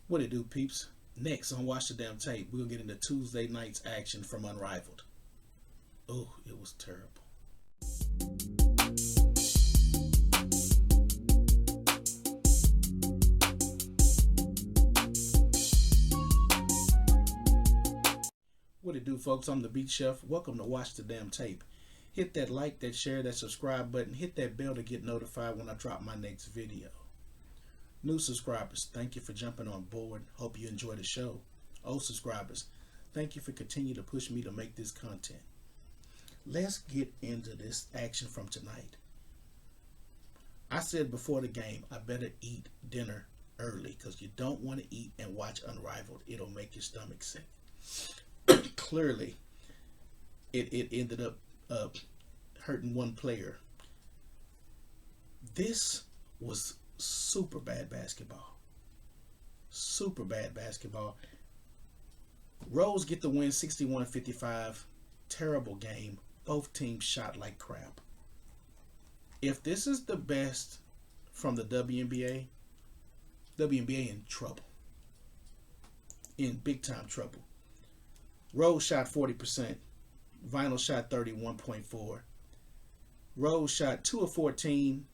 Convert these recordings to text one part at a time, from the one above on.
What it do, peeps? Next on Watch the Damn Tape, we'll get into Tuesday night's action from Unrivaled. Oh, it was terrible. What it do, folks? I'm the Beat Chef. Welcome to Watch the Damn Tape. Hit that like, that share, that subscribe button. Hit that bell to get notified when I drop my next video. New subscribers, thank you for jumping on board. Hope you enjoy the show. Old subscribers, thank you for continuing to push me to make this content. Let's get into this action from tonight. I said before the game, I better eat dinner early because you don't want to eat and watch Unrivaled. It'll make your stomach sick. Clearly, it ended up hurting one player. This was super bad basketball. Super bad basketball. Rose get the win 61-55. Terrible game. Both teams shot like crap. If this is the best from the WNBA in trouble. In big time trouble. Rose shot 40%. Vinyl shot 31.4. Rose shot 2 of 14.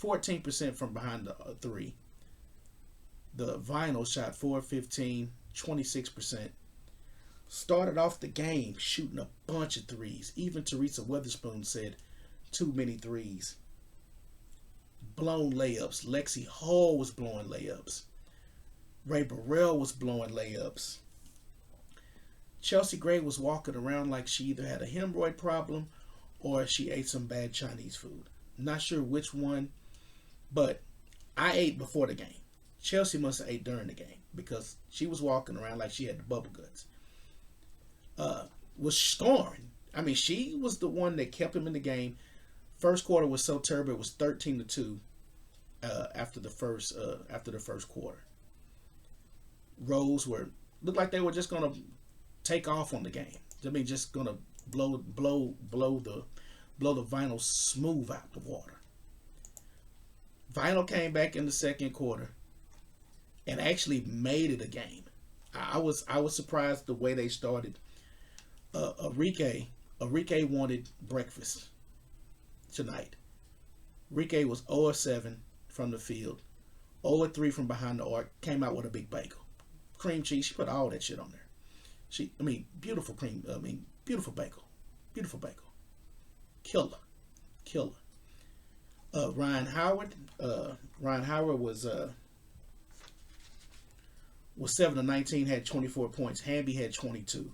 14% from behind the three. The Vinyl shot 4 of 15, 26%. Started off the game shooting a bunch of threes. Even Teresa Weatherspoon said too many threes. Blown layups. Lexi Hall was blowing layups. Ray Burrell was blowing layups. Chelsea Gray was walking around like she either had a hemorrhoid problem or she ate some bad Chinese food. Not sure which one. But I ate before the game. Chelsea must have ate during the game because she was walking around like she had the bubble guts. Was scoring. I mean, she was the one that kept him in the game. First quarter was so terrible. It was 13-2 after the first quarter. Rose looked like they were just gonna take off on the game. I mean, just gonna blow the Vinyl smooth out the water. Vinyl came back in the second quarter and actually made it a game. I was surprised the way they started. Enrique wanted breakfast tonight. Enrique was 0 of 7 from the field, 0 of 3 from behind the arc. Came out with a big bagel, cream cheese. She put all that shit on there. Beautiful bagel, beautiful bagel. Killer. Ryan Howard was 7 of 19, had 24 points. Hamby had 22.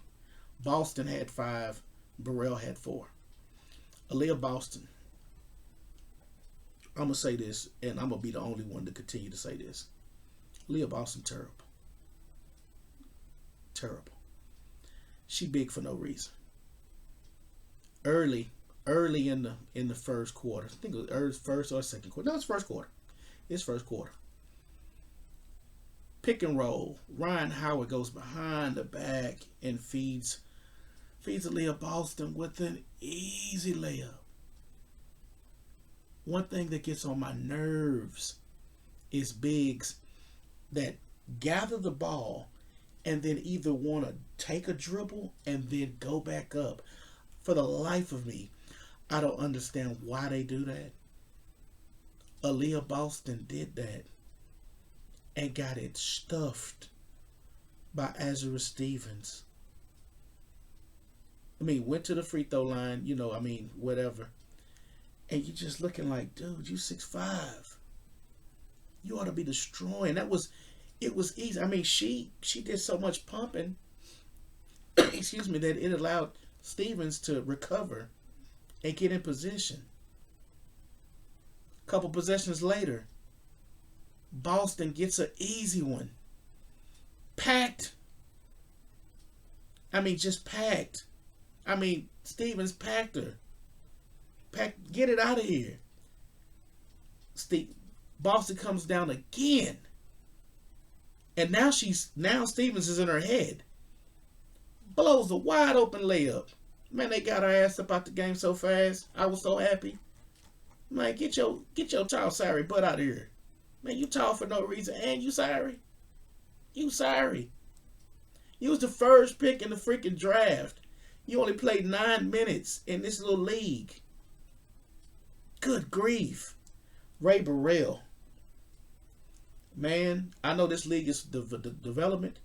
Boston had 5. Burrell had 4. Aaliyah Boston. I'm gonna say this, and I'm gonna be the only one to continue to say this. Aaliyah Boston terrible. She big for no reason. Early in the first quarter. I think it was first or second quarter. No, it's first quarter. It's first quarter. Pick and roll. Ryan Howard goes behind the back and feeds Aaliyah Boston with an easy layup. One thing that gets on my nerves is bigs that gather the ball and then either want to take a dribble and then go back up. For the life of me, I don't understand why they do that. Aaliyah Boston did that and got it stuffed by Azura Stevens. Went to the free throw line, whatever. And you just looking like, dude, you 6'5". You ought to be destroying. It was easy. She did so much pumping, excuse me, that it allowed Stevens to recover and get in position. A couple possessions later, Boston gets an easy one. Packed. Just packed. Stevens packed her. Get it out of here. Boston comes down again. And now Stevens is in her head. Blows a wide open layup. Man, they got her ass up out the game so fast. I was so happy. Man, get your tall, sorry butt out of here. Man, you tall for no reason and you sorry. You sorry. You was the first pick in the freaking draft. You only played 9 minutes in this little league. Good grief. Ray Burrell. Man, I know this league is the development.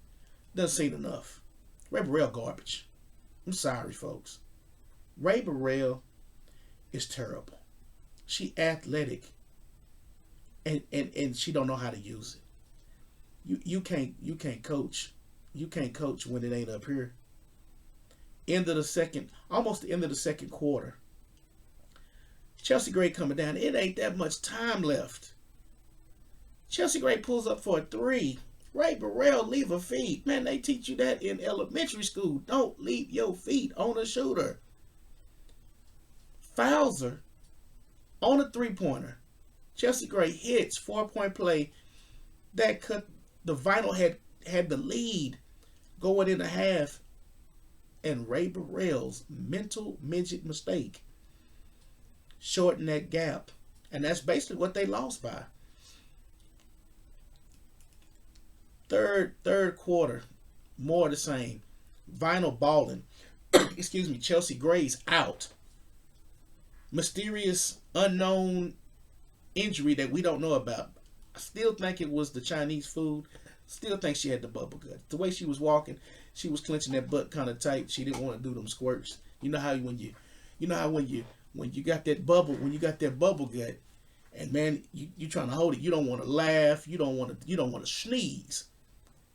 Doesn't seem enough. Ray Burrell garbage. I'm sorry, folks. Ray Burrell is terrible. She athletic. And she don't know how to use it. You can't coach. You can't coach when it ain't up here. Almost the end of the second quarter. Chelsea Gray coming down. It ain't that much time left. Chelsea Gray pulls up for a three. Ray Burrell, leave her feet. Man, they teach you that in elementary school. Don't leave your feet on a shooter. Fouls her on a three-pointer. Chelsea Gray hits, 4-point play. That cut, the Vinyl had the lead going in a half. And Ray Burrell's mental midget mistake shortened that gap. And that's basically what they lost by. Third quarter, more of the same. Vinyl balling. Excuse me, Chelsea Gray's out. Mysterious, unknown injury that we don't know about. I still think it was the Chinese food. Still think she had the bubble gut. The way she was walking, she was clenching that butt kind of tight. She didn't want to do them squirts. You know how when you got that bubble gut, and man, you trying to hold it. You don't want to laugh. You don't want to sneeze,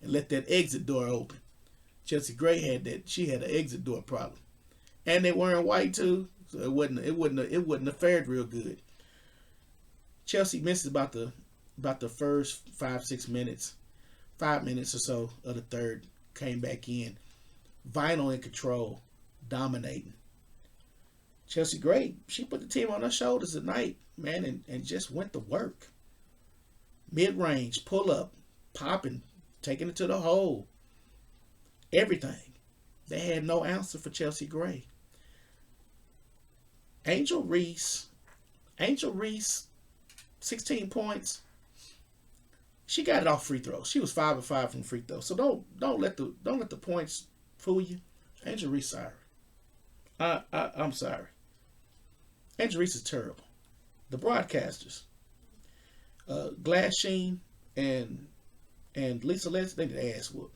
and let that exit door open. Chelsea Gray had that. She had an exit door problem, and they wearing white too, so it wouldn't have fared real good. Chelsea missed about the first 5-6 minutes. 5 minutes or so of the third, came back in. Vinyl in control, dominating. Chelsea Gray, she put the team on her shoulders tonight, man, and just went to work. Mid-range, pull up, popping, taking it to the hole. Everything. They had no answer for Chelsea Gray. Angel Reese, 16 points. She got it off free throws. She was 5 of 5 from free throws. So don't let the points fool you. Angel Reese, sorry. I'm sorry. Angel Reese is terrible. The broadcasters, Glass Sheen and Lisa Letts, they did ass whoop.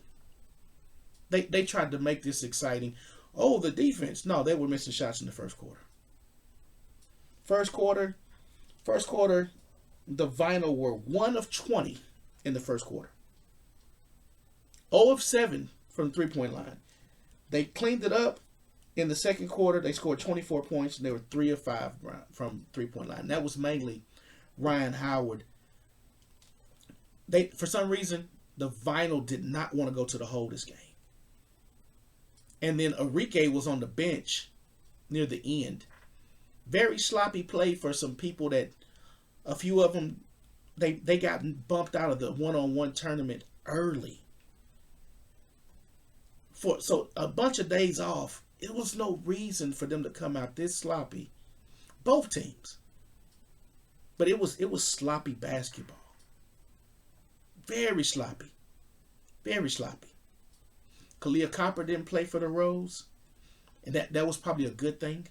They tried to make this exciting. Oh, the defense. No, they were missing shots in the first quarter. First quarter, the Vinyl were 1 of 20 in the first quarter. 0 of 7 from the three-point line. They cleaned it up in the second quarter. They scored 24 points, and they were 3 of 5 from three-point line. That was mainly Ryan Howard. For some reason, the Vinyl did not want to go to the hole this game. And then Enrique was on the bench near the end. Very sloppy play for some people that a few of them, they got bumped out of the one-on-one tournament early. So a bunch of days off, it was no reason for them to come out this sloppy. Both teams. But it was sloppy basketball. Very sloppy. Very sloppy. Kalia Copper didn't play for the Rose. And that was probably a good thing.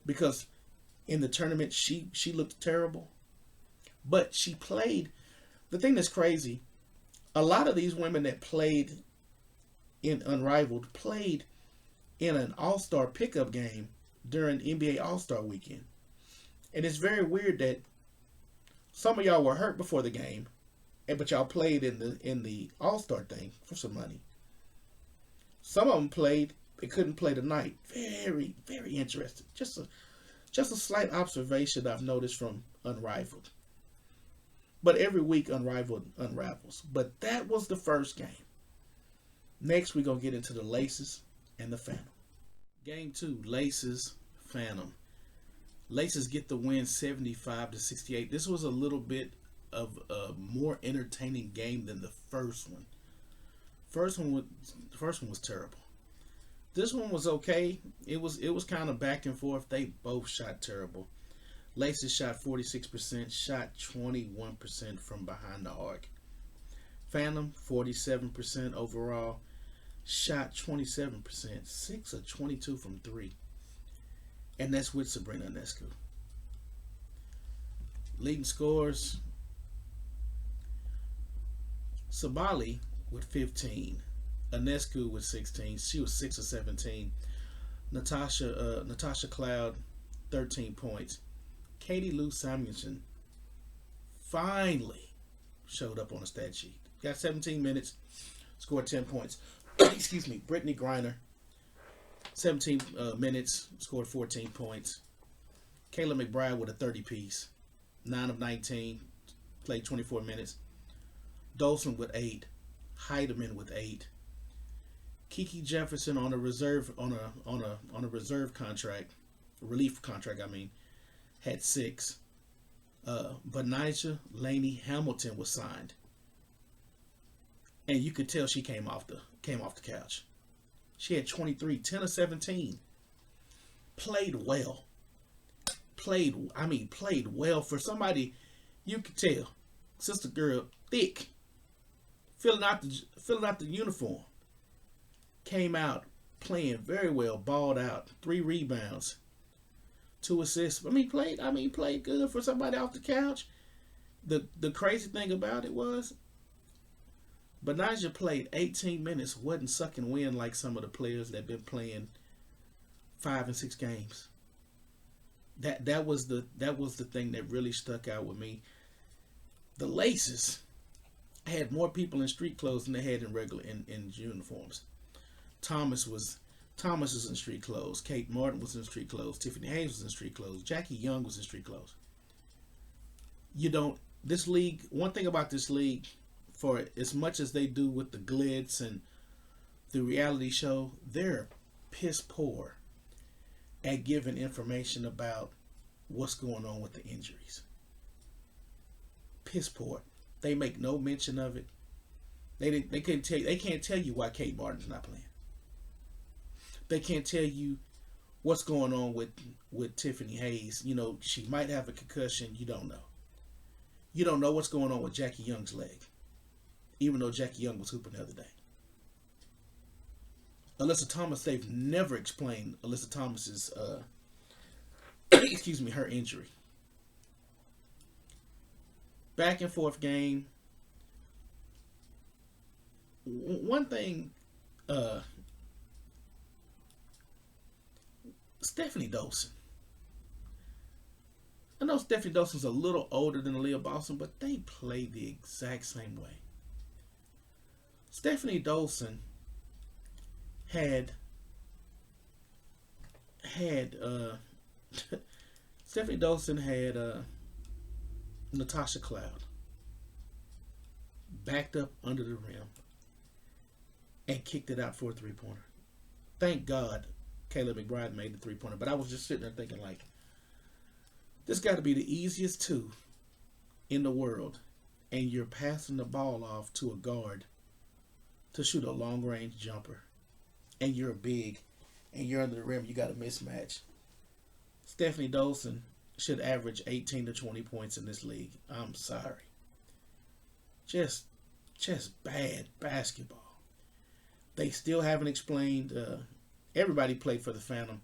Because in the tournament, she looked terrible. But she played. The thing that's crazy, a lot of these women that played in Unrivaled played in an all-star pickup game during NBA All-Star weekend. And it's very weird that some of y'all were hurt before the game, but y'all played in the All-Star thing for some money. Some of them played, they couldn't play tonight. Very, very interesting. Just a slight observation I've noticed from Unrivaled. But every week Unrivaled unravels. But that was the first game. Next we're going to get into the Laces and the Phantom. Game 2, Laces, Phantom. Laces get the win 75-68. This was a little bit of a more entertaining game than the first one. The first one was terrible. This one was okay. It was kind of back and forth. They both shot terrible. Laces shot 46%, shot 21% from behind the arc. Phantom 47% overall. Shot 27%. 6 of 22 from 3. And that's with Sabrina Ionescu. Leading scores, T.U.S.S.L.E with 15. Ionescu with 16. She was 6 of 17. Natasha Cloud, 13 points. Katie Lou Samuelson finally showed up on the stat sheet. Got 17 minutes, scored 10 points. Excuse me. Brittany Griner, 17 minutes, scored 14 points. Kayla Mcbride with a 30 piece, 9 of 19, played 24 minutes. Dolson with 8. Heidemann with 8. Kiki Jefferson on a reserve reserve contract, relief contract. I mean, had 6. Betnijah Laney Hamilton was signed, and you could tell she came off the couch. She had 23, 10 of 17. Played well. Played well for somebody. You could tell, sister girl, thick, filling out the uniform. Came out playing very well, balled out, 3 rebounds, 2 assists. Played good for somebody off the couch. The crazy thing about it was, Betnijah played 18 minutes, wasn't sucking wind like some of the players that been playing 5 and 6 games. That was the thing that really stuck out with me. The Laces had more people in street clothes than they had in uniforms. Thomas is in street clothes. Kate Martin was in street clothes. Tiffany Hayes was in street clothes. Jackie Young was in street clothes. This league, one thing about this league, for as much as they do with the glitz and the reality show, they're piss poor at giving information about what's going on with the injuries. Piss poor. They make no mention of it. They can't tell you why Kate Martin's not playing. They can't tell you what's going on with Tiffany Hayes. She might have a concussion. You don't know. You don't know what's going on with Jackie Young's leg, even though Jackie Young was hooping the other day. Alyssa Thomas, they've never explained Alyssa Thomas's her injury. Back and forth game. One thing, Stephanie Dolson. I know Stephanie Dolson's a little older than Aaliyah Boston, but they play the exact same way. Stephanie Dolson had Stephanie Dolson had Natasha Cloud backed up under the rim and kicked it out for a 3-pointer. Thank God Kayla Mcbride made the 3-pointer, but I was just sitting there thinking, like, this got to be the easiest 2 in the world, and you're passing the ball off to a guard to shoot a long-range jumper, and you're big, and you're under the rim, you got a mismatch. Stephanie Dolson should average 18 to 20 points in this league. I'm sorry. Just bad basketball. They still haven't explained. Everybody played for the Phantom.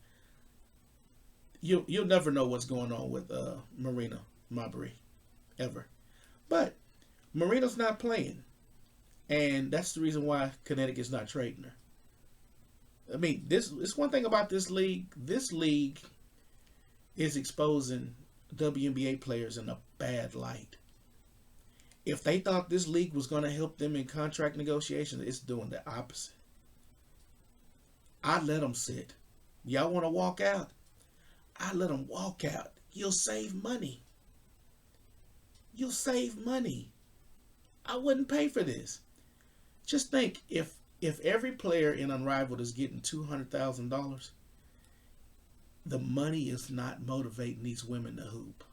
You'll never know what's going on with Marina Mcbride, ever. But Marina's not playing, and that's the reason why Connecticut's not trading her. I mean, this is one thing about this league. This league is exposing WNBA players in a bad light. If they thought this league was going to help them in contract negotiations, it's doing the opposite. I'd let them sit. Y'all want to walk out? I let them walk out. You'll save money. You'll save money. I wouldn't pay for this. Just think, if every player in Unrivaled is getting $200,000, the money is not motivating these women to hoop.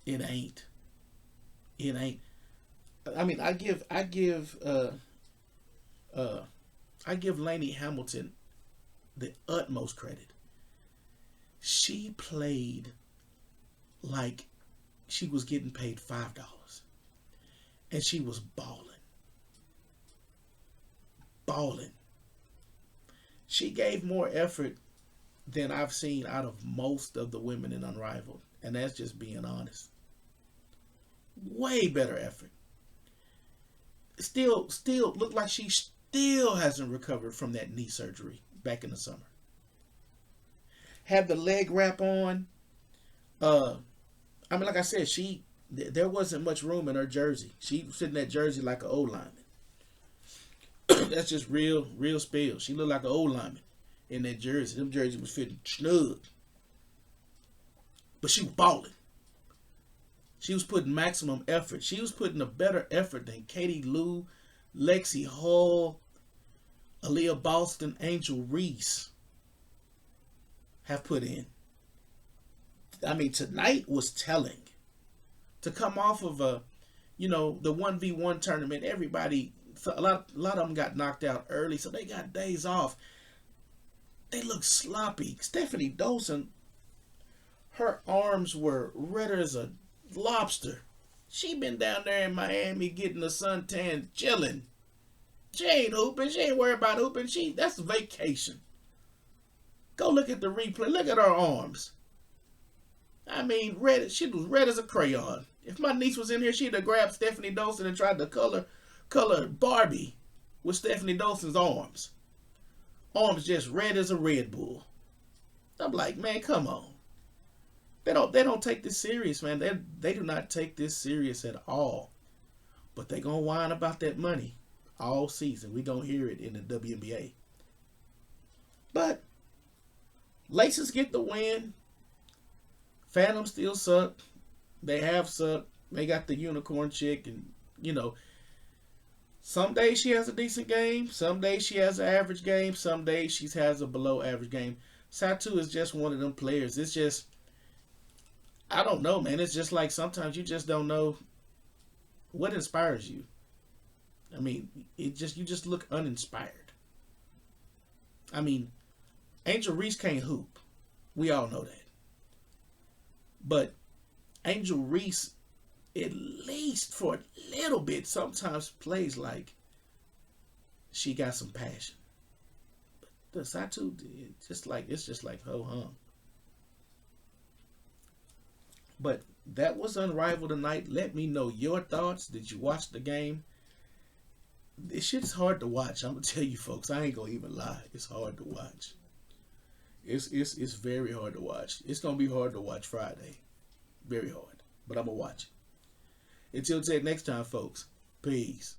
It ain't. It ain't. I mean, I give Laney Hamilton the utmost credit. She played like she was getting paid $5. And she was balling. Balling. She gave more effort than I've seen out of most of the women in Unrivaled. And that's just being honest. Way better effort. Still look like she still hasn't recovered from that knee surgery back in the summer. Had the leg wrap on. I mean, like I said, there wasn't much room in her jersey. She was fitting that jersey like an old lineman. That's just real spill. She looked like an old lineman in that jersey. Them jersey was fitting snug. But she was balling. She was putting maximum effort. She was putting a better effort than Katie Lou, Lexi Hall, Aaliyah Boston, Angel Reese have put in. I mean, tonight was telling. To come off of the 1v1 tournament, everybody, a lot of them got knocked out early, so they got days off. They look sloppy. Stephanie Dolson, her arms were redder as a lobster. She been down there in Miami getting the suntan, chilling. She ain't hooping. She ain't worried about hooping. That's vacation. Go look at the replay. Look at her arms. I mean, red. She was red as a crayon. If my niece was in here, she'd have grabbed Stephanie Dolson and tried to color Barbie with Stephanie Dolson's arms. Arms just red as a Red Bull. I'm like, man, come on. They don't take this serious, man. They do not take this serious at all. But they gonna whine about that money all season. We gonna hear it in the WNBA. But Laces get the win. Phantom still suck. They have sucked. They got the unicorn chick, and some days she has a decent game. Some days she has an average game. Some days she has a below average game. Satu is just one of them players. It's just, I don't know, man. It's just like sometimes you just don't know what inspires you. I mean, you just look uninspired. I mean, Angel Reese can't hoop. We all know that. But Angel Reese, at least for a little bit, sometimes plays like she got some passion. But the Satu, it's just like ho hum. But that was Unrivaled tonight. Let me know your thoughts. Did you watch the game? This shit's hard to watch. I'm gonna tell you folks, I ain't gonna even lie. It's hard to watch. It's very hard to watch. It's gonna be hard to watch Friday. Very hard. But I'm gonna watch it. Until next time, folks. Peace.